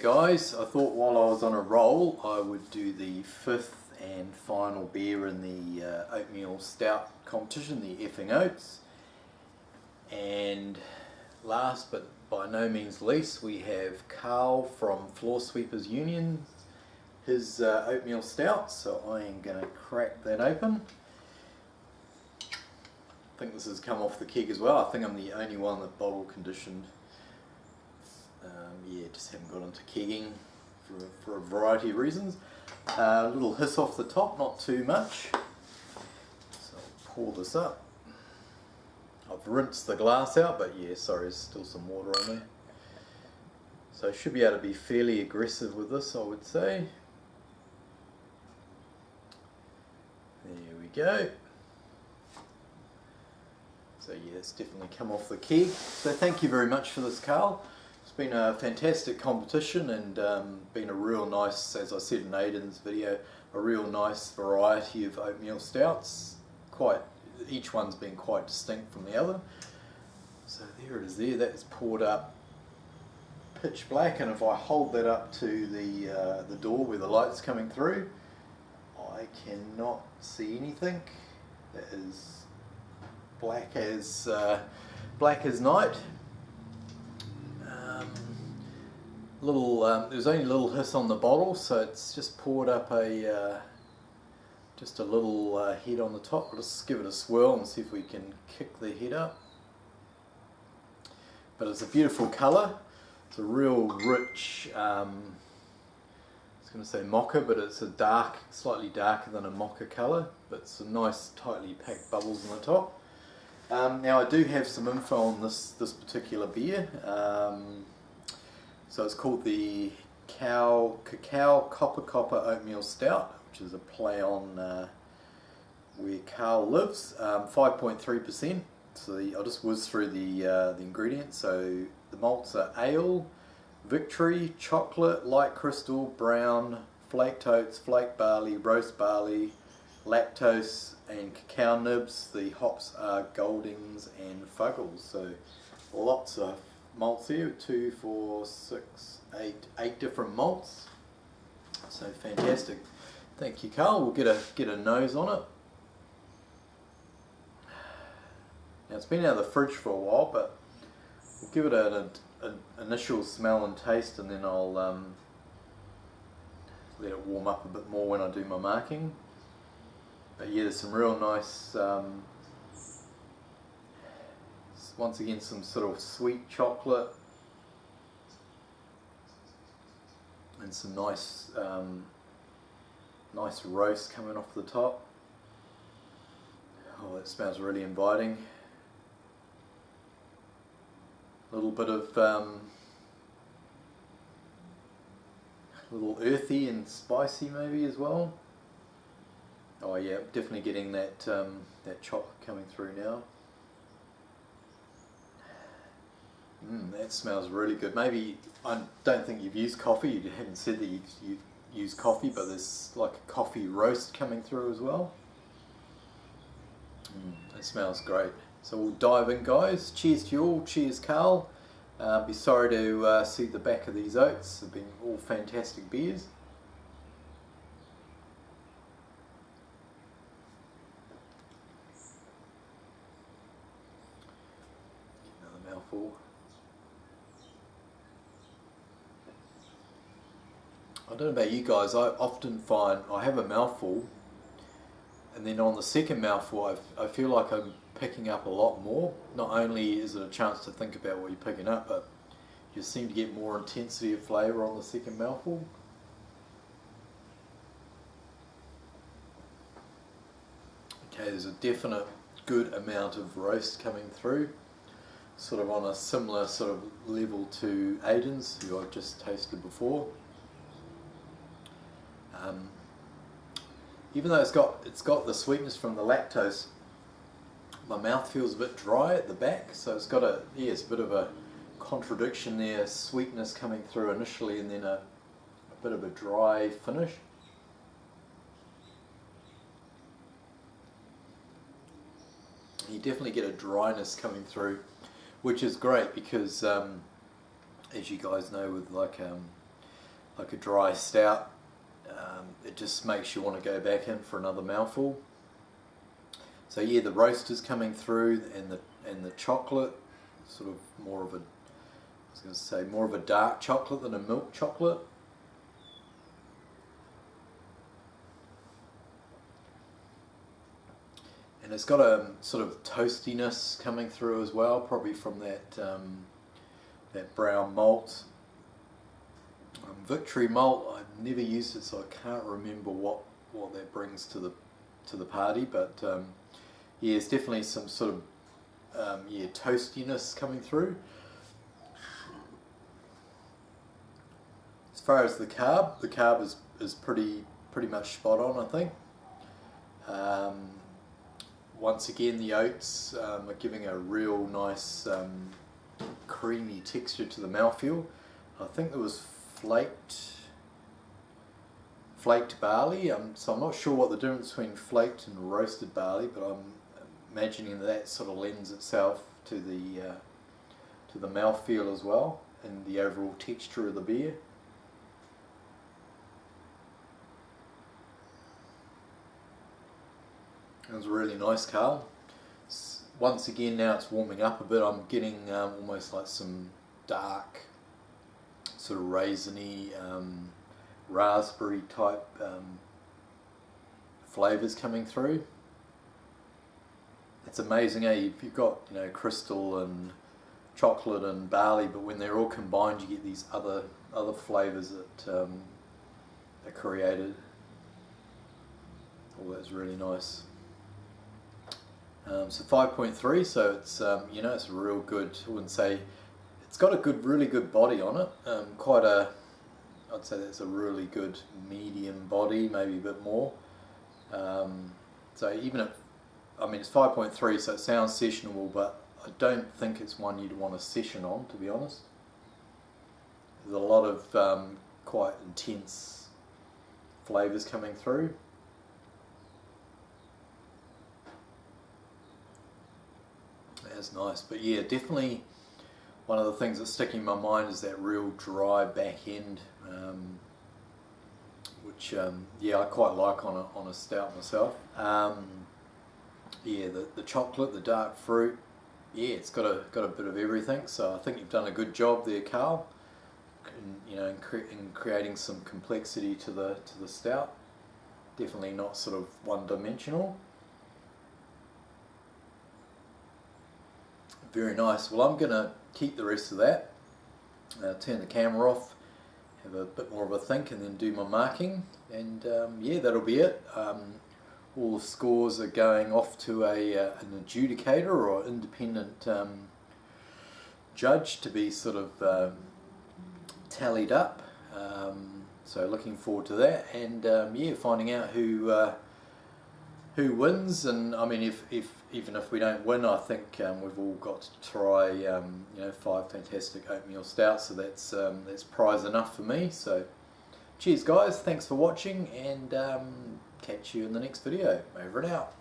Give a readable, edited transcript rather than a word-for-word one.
guys, I thought while I was on a roll I would do the fifth and final beer in the Oatmeal Stout competition, the Effing Oats. And last but by no means least, we have Karl from Floor Sweepers Union, his Oatmeal Stout, so I am going to crack that open. I think this has come off the keg as well. I think I'm the only one that bottle conditioned. Yeah, just haven't got into kegging for a variety of reasons. A little hiss off the top, not too much. So I'll pour this up. I've rinsed the glass out, but yeah, sorry, there's still some water on there. So I should be able to be fairly aggressive with this, I would say. There we go. So yeah, it's definitely come off the keg. So thank you very much for this, Karl. It's been a fantastic competition and been a real nice, as I said in Aidan's video, a real nice variety of oatmeal stouts. Each one's been quite distinct from the other. So there it is there, that's poured up pitch black, and if I hold that up to the door where the light's coming through, I cannot see anything. That is black as night. There's only a little hiss on the bottle, so it's just poured up just a little head on the top. We'll just give it a swirl and see if we can kick the head up. But it's a beautiful colour. It's a real rich, I was going to say mocha, but it's a dark, slightly darker than a mocha colour, but it's a nice tightly packed bubbles on the top. Now I do have some info on this particular beer. So it's called the Cacao Copper Oatmeal Stout, which is a play on where Karl lives. 5.3%. So I'll just whiz through the ingredients. So the malts are ale, victory, chocolate, light crystal, brown, flaked oats, flake barley, roast barley, lactose, and cacao nibs. The hops are Goldings and Fuggles. So lots of malts here, 2, 4, 6, 8 different malts. So fantastic. Thank you, Karl. We'll get a nose on it. Now it's been out of the fridge for a while, but we'll give it an initial smell and taste, and then I'll let it warm up a bit more when I do my marking. But yeah, there's some real nice, once again, some sort of sweet chocolate and some nice nice roast coming off the top. Oh, that smells really inviting. A little bit of little earthy and spicy maybe as well. Oh yeah, definitely getting that that chocolate coming through now. That smells really good. Maybe, I don't think you've used coffee, you haven't said that you've used coffee, but there's like a coffee roast coming through as well. That smells great. So we'll dive in, guys. Cheers to you all. Cheers, Karl. Be sorry to see the back of these oats. They've been all fantastic beers. Another mouthful. I don't know about you guys, I often find I have a mouthful, and then on the second mouthful I feel like I'm picking up a lot more. Not only is it a chance to think about what you're picking up, but you seem to get more intensity of flavour on the second mouthful. Okay, there's a definite good amount of roast coming through, sort of on a similar sort of level to Aidan's, who I've just tasted before. Even though it's got the sweetness from the lactose, my mouth feels a bit dry at the back, so it's got it's a bit of a contradiction there, sweetness coming through initially and then a bit of a dry finish. You definitely get a dryness coming through, which is great because as you guys know, with like like a dry stout. It just makes you want to go back in for another mouthful. So yeah, the roast is coming through, and the chocolate, sort of more of a, I was going to say more of a dark chocolate than a milk chocolate. And it's got a sort of toastiness coming through as well, probably from that that brown malt. Victory malt, I've never used it, so I can't remember what that brings to the party. But yeah, it's definitely some sort of yeah, toastiness coming through. As far as the carb is pretty much spot on, I think. Once again, the oats are giving a real nice creamy texture to the mouthfeel. I think there was flaked barley, so I'm not sure what the difference between flaked and roasted barley, but I'm imagining that sort of lends itself to the mouthfeel as well, and the overall texture of the beer. It was really nice, Karl. Once again, now it's warming up a bit. I'm getting almost like some dark, sort of raisiny, raspberry type flavours coming through. It's amazing, you've got, you know, crystal and chocolate and barley, but when they're all combined, you get these other flavours that are created. Oh, that's really nice. So 5.3, so it's you know, it's real good. I wouldn't say it's got a really good body on it. I'd say that's a really good medium body, maybe a bit more. So even if, I mean, it's 5.3, so it sounds sessionable, but I don't think it's one you'd want to session on, to be honest. There's a lot of quite intense flavours coming through. That's nice, but yeah, definitely one of the things that's sticking in my mind is that real dry back end, which yeah, I quite like on a stout myself. Yeah, the chocolate, the dark fruit, yeah, it's got a bit of everything. So I think you've done a good job there, Karl. You know, in creating some complexity to the stout. Definitely not sort of one-dimensional. Very nice. Well, I'm going to keep the rest of that, turn the camera off, have a bit more of a think, and then do my marking, and yeah, that'll be it. All the scores are going off to an adjudicator or independent judge to be sort of tallied up, so looking forward to that, and yeah, finding out who wins. And I mean, even if we don't win, I think we've all got to try you know, 5 fantastic oatmeal stouts, so that's prize enough for me. So cheers guys, thanks for watching, and catch you in the next video. Over and out.